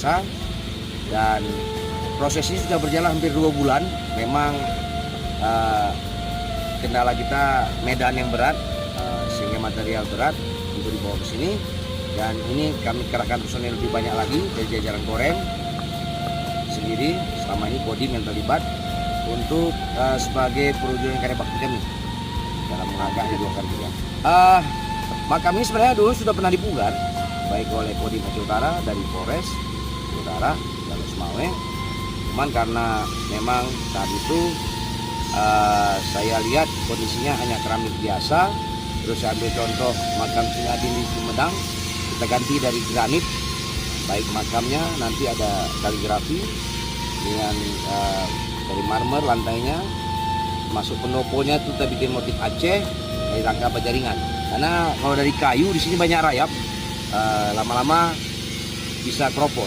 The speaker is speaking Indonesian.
biasa. Dan proses ini sudah berjalan hampir 2 bulan. Memang kendala kita medan yang berat, sehingga material berat untuk dibawa ke sini. Dan ini kami kerahkan personil lebih banyak lagi dari jajaran Korem sendiri. Selama ini Kodim yang terlibat untuk sebagai perwujudan karya bakti kami dalam mengagak hidupkan juga. Makam ini sebenarnya dulu sudah pernah dipugar baik oleh Kodim Aceh Utara dari Polres Utara dan Semawe. Cuman karena memang saat itu saya lihat kondisinya hanya keramik biasa, terus saya ambil contoh makam Singadin di Sumedang, kita ganti dari granit, baik makamnya nanti ada kaligrafi dengan dari marmer lantainya, masuk pendoponya itu kita bikin motif Aceh dari rangka bajaringan. Karena kalau dari kayu di sini banyak rayap, lama-lama bisa keropos.